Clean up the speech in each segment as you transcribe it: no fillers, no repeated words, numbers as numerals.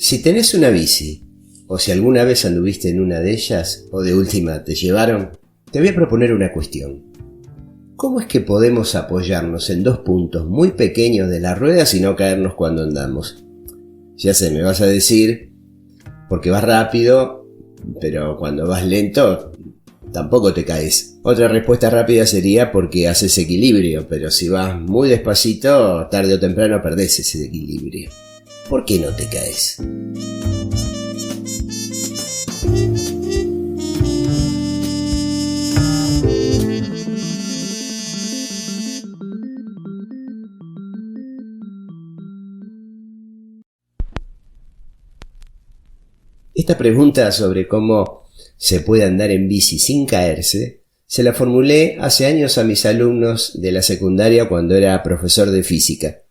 Si tenés una bici, o si alguna vez anduviste en una de ellas, o de última te llevaron, te voy a proponer una cuestión. ¿Cómo es que podemos apoyarnos en dos puntos muy pequeños de la rueda y no caernos cuando andamos? Ya sé, me vas a decir, porque vas rápido, pero cuando vas lento, tampoco te caes. Otra respuesta rápida sería porque haces equilibrio, pero si vas muy despacito, tarde o temprano perdés ese equilibrio. ¿Por qué no te caes? Esta pregunta sobre cómo se puede andar en bici sin caerse, se la formulé hace años a mis alumnos de la secundaria cuando era profesor de física.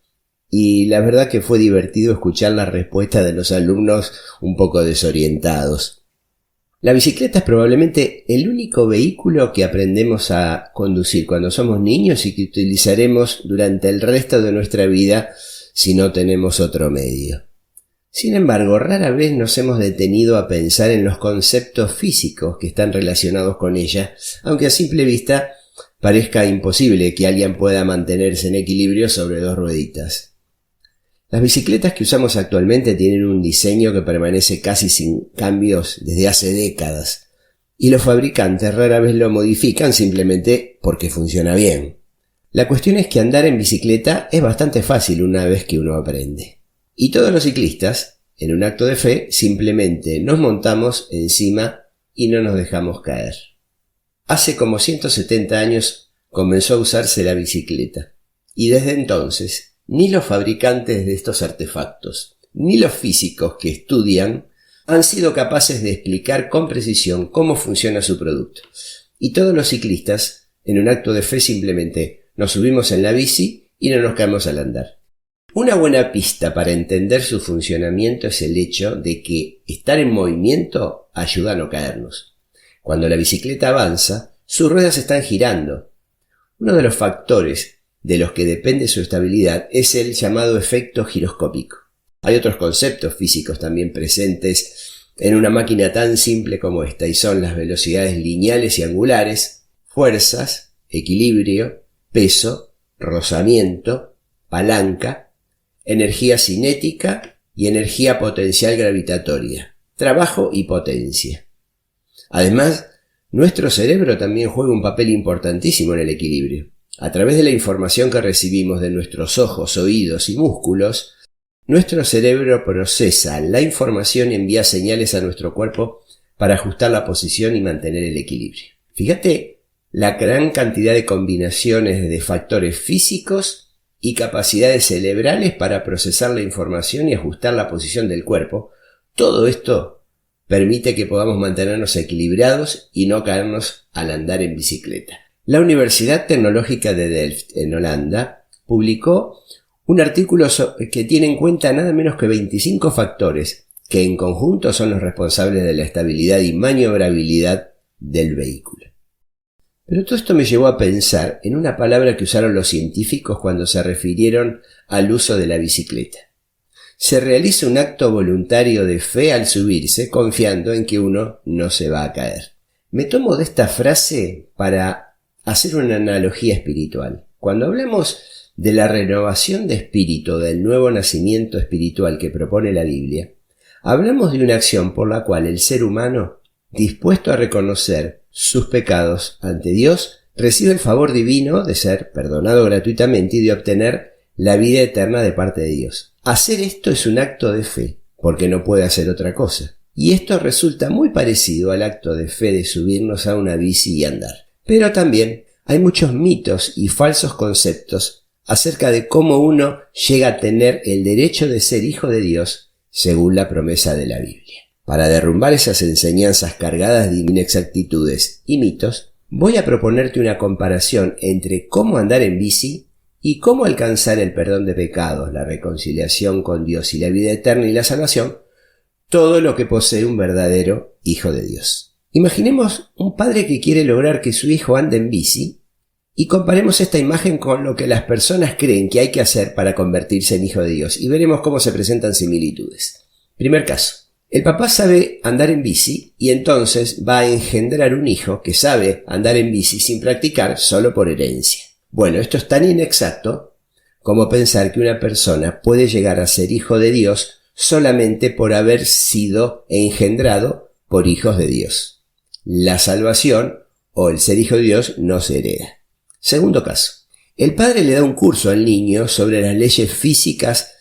Y la verdad que fue divertido escuchar la respuesta de los alumnos un poco desorientados. La bicicleta es probablemente el único vehículo que aprendemos a conducir cuando somos niños y que utilizaremos durante el resto de nuestra vida si no tenemos otro medio. Sin embargo, rara vez nos hemos detenido a pensar en los conceptos físicos que están relacionados con ella, aunque a simple vista parezca imposible que alguien pueda mantenerse en equilibrio sobre dos rueditas. Las bicicletas que usamos actualmente tienen un diseño que permanece casi sin cambios desde hace décadas, y los fabricantes rara vez lo modifican simplemente porque funciona bien. La cuestión es que andar en bicicleta es bastante fácil una vez que uno aprende. Y todos los ciclistas, en un acto de fe, simplemente nos montamos encima y no nos dejamos caer. Hace como 170 años comenzó a usarse la bicicleta, y desde entonces ni los fabricantes de estos artefactos, ni los físicos que estudian han sido capaces de explicar con precisión cómo funciona su producto. Y todos los ciclistas, en un acto de fe, simplemente nos subimos en la bici y no nos caemos al andar. Una buena pista para entender su funcionamiento es el hecho de que estar en movimiento ayuda a no caernos. Cuando la bicicleta avanza, sus ruedas están girando. Uno de los factores de los que depende su estabilidad es el llamado efecto giroscópico. Hay otros conceptos físicos también presentes en una máquina tan simple como esta, y son las velocidades lineales y angulares, fuerzas, equilibrio, peso, rozamiento, palanca, energía cinética y energía potencial gravitatoria, trabajo y potencia. Además, nuestro cerebro también juega un papel importantísimo en el equilibrio. A través de la información que recibimos de nuestros ojos, oídos y músculos, nuestro cerebro procesa la información y envía señales a nuestro cuerpo para ajustar la posición y mantener el equilibrio. Fíjate la gran cantidad de combinaciones de factores físicos y capacidades cerebrales para procesar la información y ajustar la posición del cuerpo. Todo esto permite que podamos mantenernos equilibrados y no caernos al andar en bicicleta. La Universidad Tecnológica de Delft, en Holanda, publicó un artículo que tiene en cuenta nada menos que 25 factores que en conjunto son los responsables de la estabilidad y maniobrabilidad del vehículo. Pero todo esto me llevó a pensar en una palabra que usaron los científicos cuando se refirieron al uso de la bicicleta. Se realiza un acto voluntario de fe al subirse, confiando en que uno no se va a caer. Me tomo de esta frase para hacer una analogía espiritual. Cuando hablamos de la renovación de espíritu, del nuevo nacimiento espiritual que propone la Biblia, hablamos de una acción por la cual el ser humano, dispuesto a reconocer sus pecados ante Dios, recibe el favor divino de ser perdonado gratuitamente y de obtener la vida eterna de parte de Dios. Hacer esto es un acto de fe, porque no puede hacer otra cosa. Y esto resulta muy parecido al acto de fe de subirnos a una bici y andar. Pero también hay muchos mitos y falsos conceptos acerca de cómo uno llega a tener el derecho de ser hijo de Dios según la promesa de la Biblia. Para derrumbar esas enseñanzas cargadas de inexactitudes y mitos, voy a proponerte una comparación entre cómo andar en bici y cómo alcanzar el perdón de pecados, la reconciliación con Dios y la vida eterna y la salvación, todo lo que posee un verdadero hijo de Dios. Imaginemos un padre que quiere lograr que su hijo ande en bici y comparemos esta imagen con lo que las personas creen que hay que hacer para convertirse en hijo de Dios y veremos cómo se presentan similitudes. Primer caso. El papá sabe andar en bici y entonces va a engendrar un hijo que sabe andar en bici sin practicar solo por herencia. Bueno, esto es tan inexacto como pensar que una persona puede llegar a ser hijo de Dios solamente por haber sido engendrado por hijos de Dios. La salvación o el ser hijo de Dios no se hereda. Segundo caso. El padre le da un curso al niño sobre las leyes físicas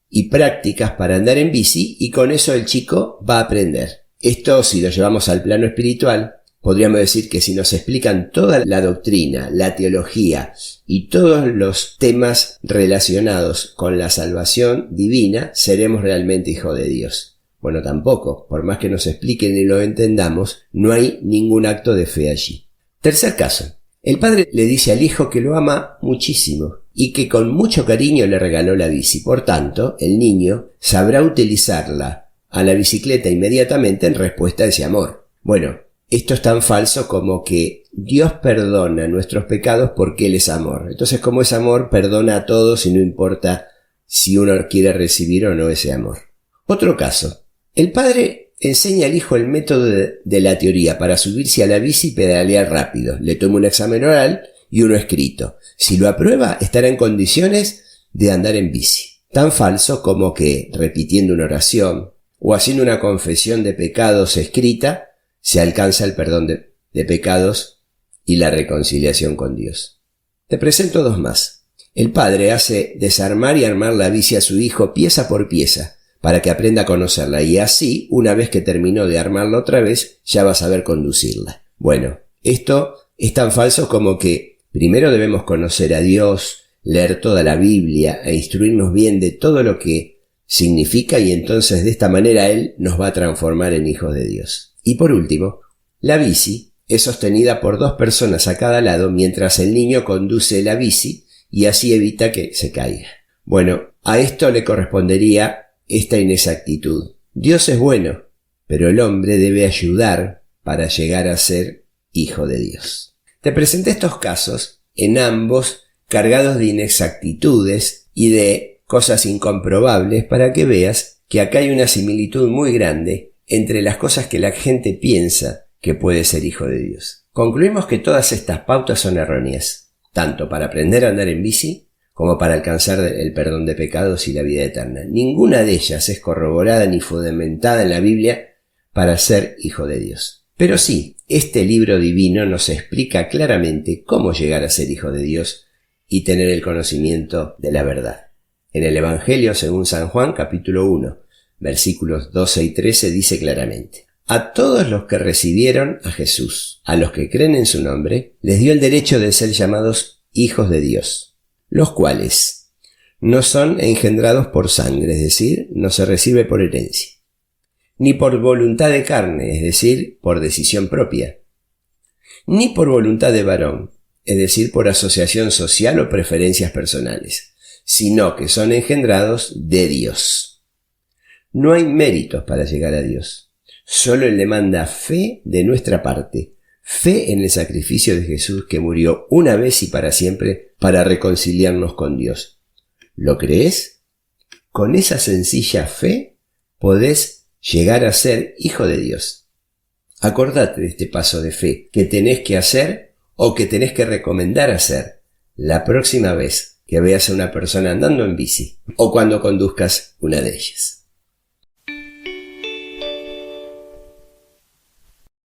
y prácticas para andar en bici y con eso el chico va a aprender. Esto, si lo llevamos al plano espiritual, podríamos decir que si nos explican toda la doctrina, la teología y todos los temas relacionados con la salvación divina, seremos realmente hijos de Dios. Bueno, tampoco, por más que nos expliquen y lo entendamos, no hay ningún acto de fe allí. Tercer caso. El padre le dice al hijo que lo ama muchísimo y que con mucho cariño le regaló la bici. Por tanto, el niño sabrá utilizarla a la bicicleta inmediatamente en respuesta a ese amor. Bueno, esto es tan falso como que Dios perdona nuestros pecados porque Él es amor. Entonces, como es amor, perdona a todos y no importa si uno quiere recibir o no ese amor. Otro caso. El padre enseña al hijo el método de la teoría para subirse a la bici y pedalear rápido. Le toma un examen oral y uno escrito. Si lo aprueba, estará en condiciones de andar en bici. Tan falso como que, repitiendo una oración o haciendo una confesión de pecados escrita, se alcanza el perdón de pecados y la reconciliación con Dios. Te presento dos más. El padre hace desarmar y armar la bici a su hijo pieza por pieza, para que aprenda a conocerla y así, una vez que terminó de armarla otra vez, ya va a saber conducirla. Bueno, esto es tan falso como que primero debemos conocer a Dios, leer toda la Biblia e instruirnos bien de todo lo que significa y entonces de esta manera Él nos va a transformar en hijos de Dios. Y por último, la bici es sostenida por dos personas a cada lado mientras el niño conduce la bici y así evita que se caiga. Bueno, a esto le correspondería esta inexactitud. Dios es bueno, pero el hombre debe ayudar para llegar a ser hijo de Dios. Te presenté estos casos, en ambos cargados de inexactitudes y de cosas incomprobables para que veas que acá hay una similitud muy grande entre las cosas que la gente piensa que puede ser hijo de Dios. Concluimos que todas estas pautas son erróneas, tanto para aprender a andar en bici como para alcanzar el perdón de pecados y la vida eterna. Ninguna de ellas es corroborada ni fundamentada en la Biblia para ser hijo de Dios. Pero sí, este libro divino nos explica claramente cómo llegar a ser hijo de Dios y tener el conocimiento de la verdad. En el Evangelio según San Juan, capítulo 1, versículos 12 y 13, dice claramente: a todos los que recibieron a Jesús, a los que creen en su nombre, les dio el derecho de ser llamados hijos de Dios, los cuales no son engendrados por sangre, es decir, no se recibe por herencia, ni por voluntad de carne, es decir, por decisión propia, ni por voluntad de varón, es decir, por asociación social o preferencias personales, sino que son engendrados de Dios. No hay méritos para llegar a Dios, solo Él demanda fe de nuestra parte, fe en el sacrificio de Jesús que murió una vez y para siempre para reconciliarnos con Dios. ¿Lo crees? Con esa sencilla fe podés llegar a ser hijo de Dios. Acordate de este paso de fe que tenés que hacer o que tenés que recomendar hacer la próxima vez que veas a una persona andando en bici o cuando conduzcas una de ellas.